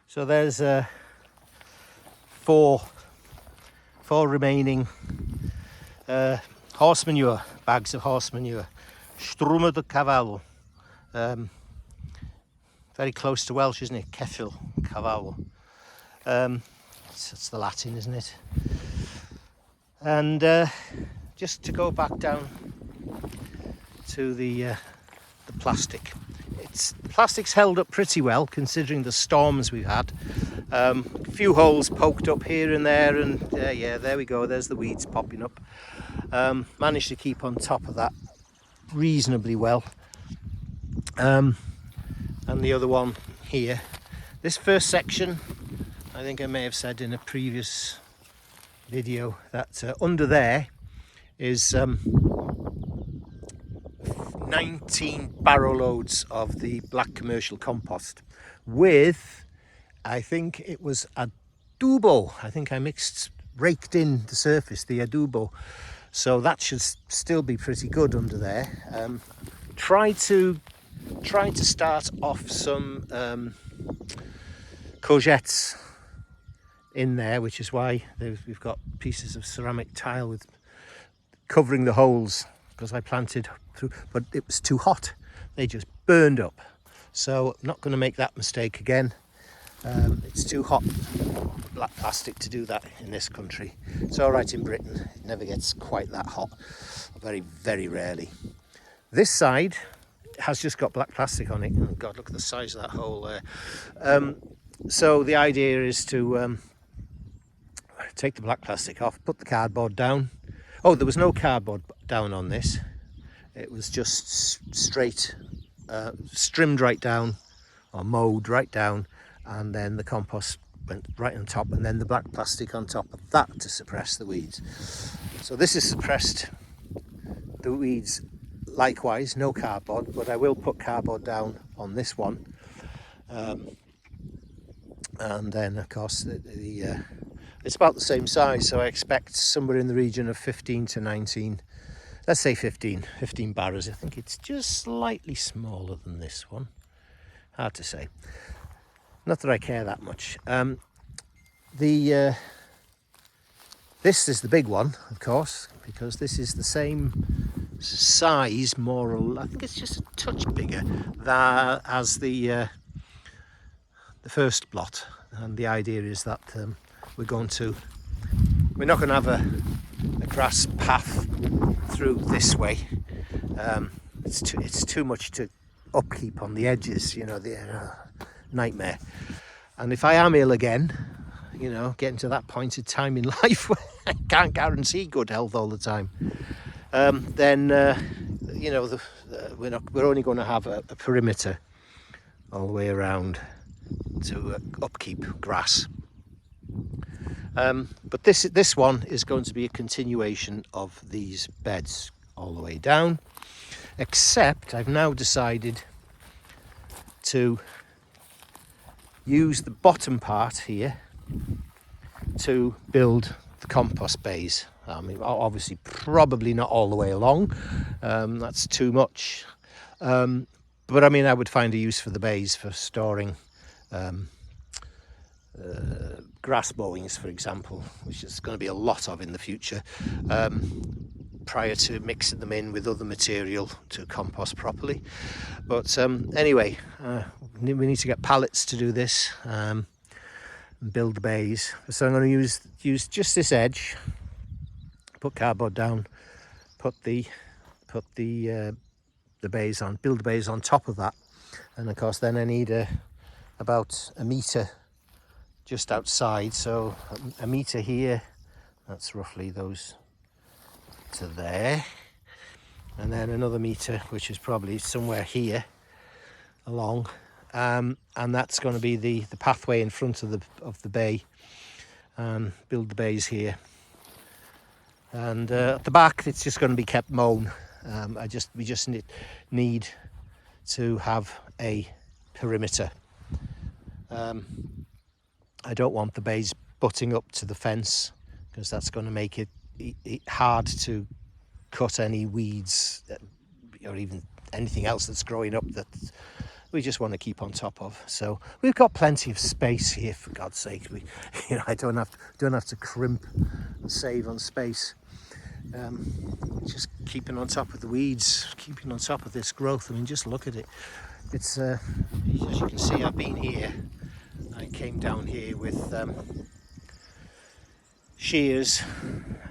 So there's four remaining horse manure, bags of horse manure. Strumme de cavallo. Very close to Welsh, isn't it? Ceffyl, cavallo. That's the Latin, isn't it? And just to go back down to the plastic. The plastic's held up pretty well considering the storms we've had. A few holes poked up here and there, and yeah, there we go. There's the weeds popping up. Managed to keep on top of that reasonably well. And the other one here. This first section, I think I may have said in a previous video that under there is 19 barrow loads of the black commercial compost with, I think it was adubo. I think I raked in the surface, the adubo. So that should still be pretty good under there. Try to start off some courgettes in there, which is why we've got pieces of ceramic tile with covering the holes, because I planted through, but it was too hot. They just burned up. So I'm not going to make that mistake again. It's too hot, black plastic, to do that in this country. It's all right in Britain. It never gets quite that hot, very, very rarely. This side has just got black plastic on it. Oh God, look at the size of that hole there. So the idea is to take the black plastic off, put the cardboard down. Oh, there was no cardboard down on this. It was just straight, strimmed right down, or mowed right down, and then the compost went right on top, and then the black plastic on top of that to suppress the weeds. So this has suppressed the weeds likewise, no cardboard, but I will put cardboard down on this one. And then of course it's about the same size, so I expect somewhere in the region of 15 to 19, let's say 15 barrows. I think it's just slightly smaller than this one, hard to say, not that I care that much. This is the big one, of course, because this is the same size, more or less. I think it's just a touch bigger than as the first plot, and the idea is that we're not going to have a grass path through this way. It's too much to upkeep on the edges, you know, the nightmare. And if I am ill again, you know, getting to that point in time in life where I can't guarantee good health all the time, then you know, we're only going to have a perimeter all the way around to upkeep grass. But this one is going to be a continuation of these beds all the way down, except I've now decided to use the bottom part here to build the compost bays. I mean, obviously probably not all the way along, that's too much, but I mean, I would find a use for the bays for storing grass mowings, for example, which is going to be a lot of in the future, prior to mixing them in with other material to compost properly. But anyway, we need to get pallets to do this, and build the bays. So I'm going to use just this edge, put cardboard down, put the bays on, build the bays on top of that, and of course then I need about a metre just outside, so a metre here, that's roughly those to there, and then another metre which is probably somewhere here along, and that's going to be the pathway in front of the bay, and build the bays here. And at the back it's just going to be kept mown. We just need to have a perimeter. I don't want the bays butting up to the fence, because that's going to make it hard to cut any weeds or even anything else that's growing up that we just want to keep on top of. So we've got plenty of space here, for God's sake. I don't have to crimp and save on space. Just keeping on top of the weeds, keeping on top of this growth. I mean, just look at it. It's as you can see, I've been here. I came down here with shears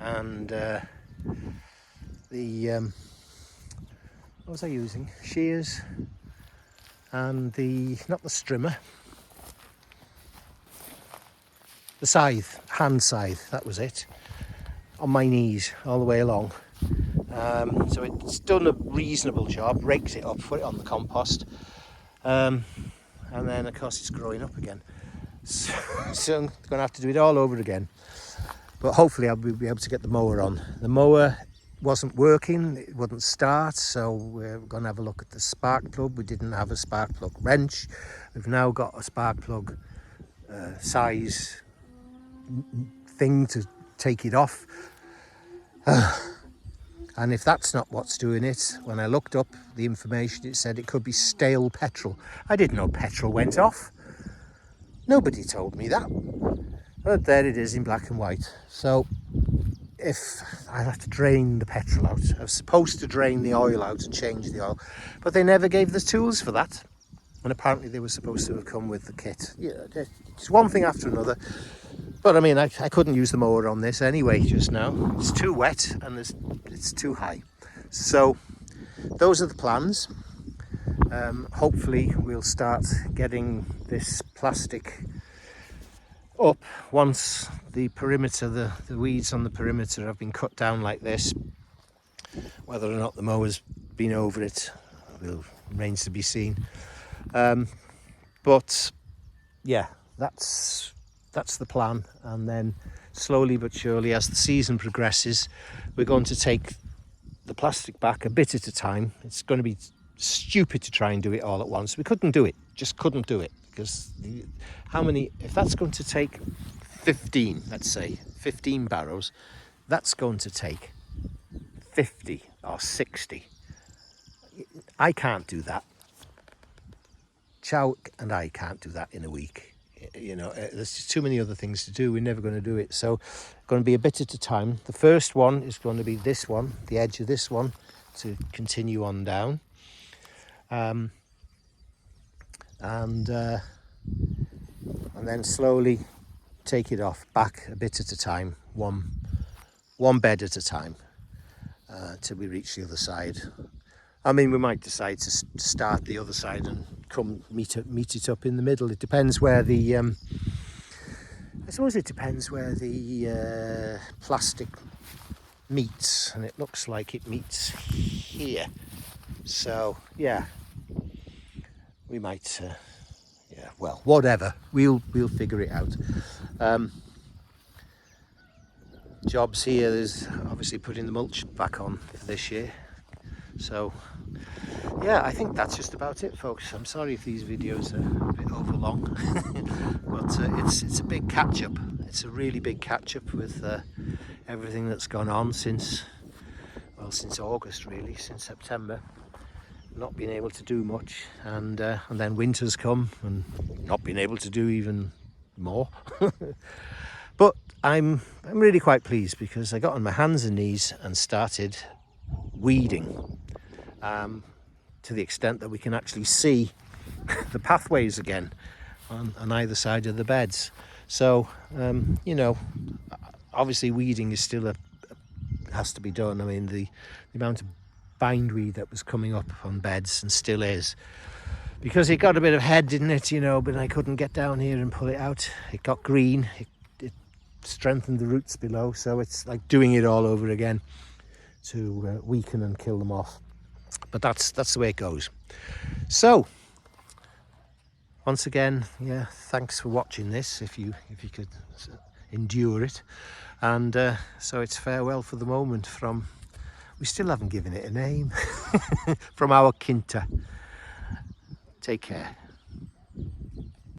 and what was I using? Shears and not the strimmer, the scythe, hand scythe, that was it, on my knees all the way along. So it's done a reasonable job, rakes it up, put it on the compost, and then of course it's growing up again. So I'm going to have to do it all over again. But hopefully I'll be able to get the mower on. The mower wasn't working, it wouldn't start, so we're going to have a look at the spark plug. We didn't have a spark plug wrench. We've now got a spark plug size thing to take it off. And if that's not what's doing it, when I looked up the information, it said it could be stale petrol. I didn't know petrol went off. Nobody told me that. But there it is in black and white. So if I have to drain the petrol out, I was supposed to drain the oil out and change the oil, but they never gave the tools for that. And apparently they were supposed to have come with the kit. Yeah, it's one thing after another. But I mean, I couldn't use the mower on this anyway just now. It's too wet and it's too high. So those are the plans. Hopefully we'll start getting this plastic up once the perimeter, the weeds on the perimeter have been cut down like this. Whether or not the mower's been over it remains to be seen. But yeah, that's the plan. And then slowly but surely, as the season progresses, we're going to take the plastic back a bit at a time. It's going to be stupid to try and do it all at once. We couldn't do it, just couldn't do it, because if that's going to take 15, let's say 15 barrows, that's going to take 50 or 60. I can't do that. Chow and I can't do that in a week. You know, there's just too many other things to do. We're never going to do it. So going to be a bit at a time. The first one is going to be this one, the edge of this one, to continue on down. And then slowly take it off, back a bit at a time, one bed at a time, till we reach the other side. I mean, we might decide to start the other side and come meet it up in the middle. It depends where the I suppose it depends where the plastic meets, and it looks like it meets here. So yeah, we might yeah, well, whatever, we'll figure it out. Jobs here is obviously putting the mulch back on for this year. So yeah, I think that's just about it, folks. I'm sorry if these videos are a bit overlong, but it's a big catch-up. It's a really big catch-up with everything that's gone on since August, really, since September. Not being able to do much, and then winter's come and not being able to do even more. But I'm really quite pleased, because I got on my hands and knees and started weeding, to the extent that we can actually see the pathways again on either side of the beds. So you know, obviously weeding is still has to be done. I mean, the amount of bindweed that was coming up on beds, and still is, because it got a bit of head, didn't it, you know, but I couldn't get down here and pull it out. It got green, it strengthened the roots below, so it's like doing it all over again to weaken and kill them off. But that's the way it goes. So once again, yeah, thanks for watching this, if you could endure it. And so it's farewell for the moment from, we still haven't given it a name, from our Quinta. Take care.